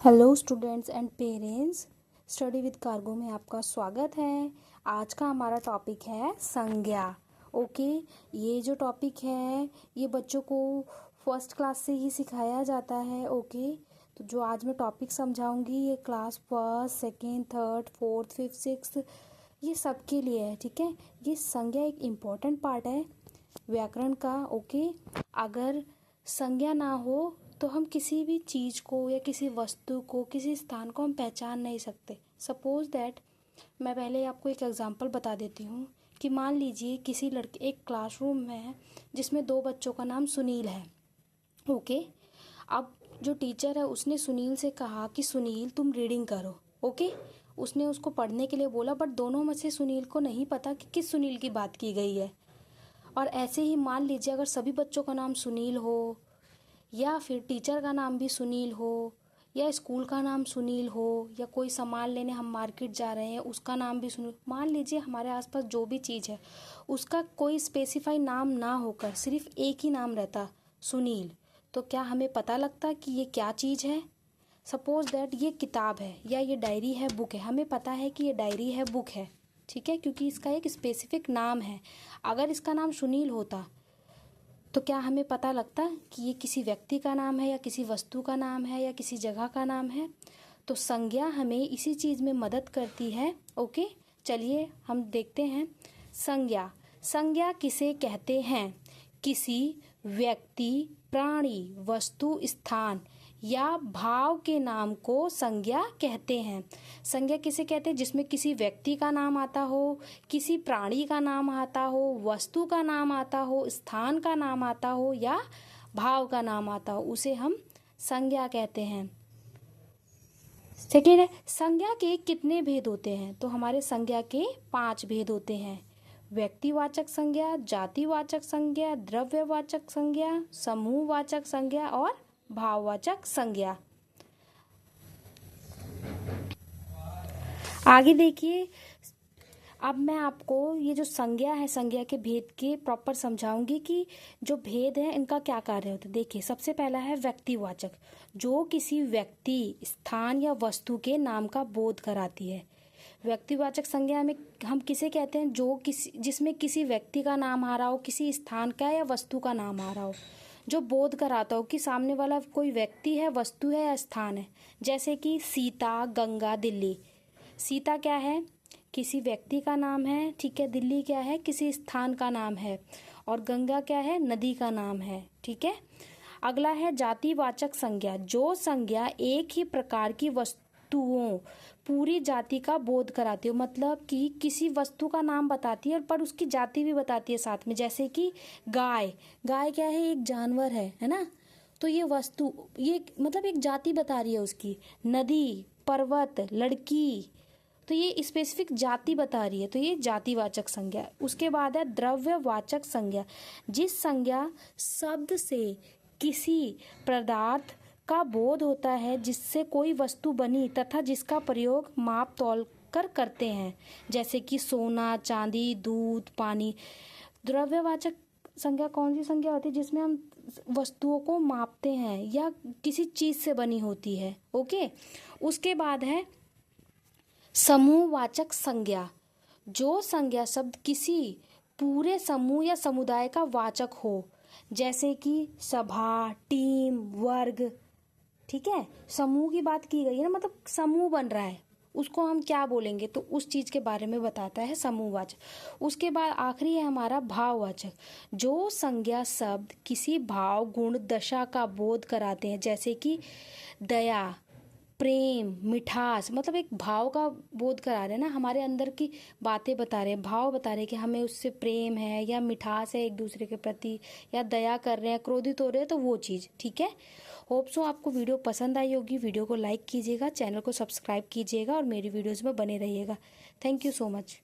Hello students and parents, study with cargo में आपका स्वागत है। आज का हमारा टॉपिक है संज्ञा। ओके, ये जो टॉपिक है ये बच्चों को फर्स्ट क्लास से ही सिखाया जाता है। ओके, तो जो आज मैं टॉपिक समझाऊंगी ये class first, second, third, fourth, fifth, sixth ये सब के लिए है। ठीक है, ये संज्ञा एक इम्पॉर्टेंट पार्ट है व्याकरण का। ओके, अगर संज्ञा ना हो तो हम किसी भी चीज़ को या किसी वस्तु को, किसी स्थान को हम पहचान नहीं सकते। सपोज दैट मैं पहले आपको एक एग्जांपल बता देती हूँ कि मान लीजिए किसी लड़के एक क्लासरूम में है जिसमें दो बच्चों का नाम सुनील है। ओके, अब जो टीचर है उसने सुनील से कहा कि सुनील तुम रीडिंग करो। ओके, उसने उसको पढ़ने के लिए बोला, बट दोनों में से सुनील को नहीं पता कि किस सुनील की बात की गई है। और ऐसे ही मान लीजिए अगर सभी बच्चों का नाम सुनील हो, या फिर टीचर का नाम भी सुनील हो, या स्कूल का नाम सुनील हो, या कोई सामान लेने हम मार्केट जा रहे हैं उसका नाम भी सुनील, मान लीजिए हमारे आसपास जो भी चीज़ है उसका कोई स्पेसिफाई नाम ना होकर सिर्फ एक ही नाम रहता सुनील, तो क्या हमें पता लगता कि ये क्या चीज़ है? सपोज दैट ये किताब है या ये डायरी है, बुक है, हमें पता है कि ये डायरी है, बुक है। ठीक है, क्योंकि इसका एक स्पेसिफिक नाम है। अगर इसका नाम सुनील होता तो क्या हमें पता लगता कि ये किसी व्यक्ति का नाम है या किसी वस्तु का नाम है या किसी जगह का नाम है? तो संज्ञा हमें इसी चीज़ में मदद करती है। ओके, चलिए हम देखते हैं संज्ञा। संज्ञा किसे कहते हैं? किसी व्यक्ति, प्राणी, वस्तु, स्थान या भाव के नाम को संज्ञा कहते हैं। संज्ञा किसे कहते हैं? जिसमें किसी व्यक्ति का नाम आता हो, किसी प्राणी का नाम आता हो, वस्तु का नाम आता हो, स्थान का नाम आता हो या भाव का नाम आता हो, उसे हम संज्ञा कहते हैं। सेकेंड है, संज्ञा के कितने भेद होते हैं? तो हमारे संज्ञा के 5 भेद होते हैं। व्यक्तिवाचक संज्ञा, जातिवाचक संज्ञा, द्रव्यवाचक संज्ञा, समूहवाचक संज्ञा और भाववाचक संज्ञा। आगे देखिए, अब मैं आपको ये जो संज्ञा है, संज्ञा के भेद के प्रॉपर समझाऊंगी कि जो भेद है इनका क्या कार्य होता है। देखिए, सबसे पहला है व्यक्तिवाचक, जो किसी व्यक्ति, स्थान या वस्तु के नाम का बोध कराती है। व्यक्तिवाचक संज्ञा में हम किसे कहते हैं? जो जिसमें किसी व्यक्ति का नाम आ रहा हो, किसी स्थान का या वस्तु का नाम आ रहा हो, जो बोध कराता हो कि सामने वाला कोई व्यक्ति है, वस्तु है या स्थान है। जैसे कि सीता, गंगा, दिल्ली। सीता क्या है? किसी व्यक्ति का नाम है। ठीक है, दिल्ली क्या है? किसी स्थान का नाम है। और गंगा क्या है? नदी का नाम है। ठीक है, अगला है जातिवाचक संज्ञा, जो संज्ञा एक ही प्रकार की वस्तुओं, पूरी जाति का बोध कराती हो। मतलब कि किसी वस्तु का नाम बताती है पर उसकी जाति भी बताती है साथ में। जैसे कि गाय, गाय क्या है? एक जानवर है ना? तो ये वस्तु, ये मतलब एक जाति बता रही है उसकी। नदी, पर्वत, लड़की, तो ये स्पेसिफिक जाति बता रही है, तो ये जातिवाचक संज्ञा। उसके बाद है द्रव्यवाचक संज्ञा, जिस संज्ञा शब्द से किसी पदार्थ का बोध होता है जिससे कोई वस्तु बनी तथा जिसका प्रयोग माप तौल कर करते हैं। जैसे कि सोना, चांदी, दूध, पानी। द्रव्यवाचक संज्ञा कौन सी संज्ञा होती है? जिसमें हम वस्तुओं को मापते हैं या किसी चीज से बनी होती है। ओके, उसके बाद है समूहवाचक संज्ञा, जो संज्ञा शब्द किसी पूरे समूह या समुदाय का वाचक हो। जैसे कि सभा, टीम, वर्ग। ठीक है, समूह की बात की गई है ना, मतलब समूह बन रहा है, उसको हम क्या बोलेंगे? तो उस चीज के बारे में बताता है समूहवाचक। उसके बाद आखिरी है हमारा भाववाचक, जो संज्ञा शब्द किसी भाव, गुण, दशा का बोध कराते हैं। जैसे कि दया, प्रेम, मिठास, मतलब एक भाव का बोध करा रहे हैं ना, हमारे अंदर की बातें बता रहे हैं, भाव बता रहे हैं कि हमें उससे प्रेम है या मिठास है एक दूसरे के प्रति, या दया कर रहे हैं, क्रोधित हो रहे हैं, तो वो चीज़। ठीक है, होप सो आपको वीडियो पसंद आई होगी। वीडियो को लाइक कीजिएगा, चैनल को सब्सक्राइब कीजिएगा और मेरी वीडियोज़ में बने रहिएगा। Thank you so much.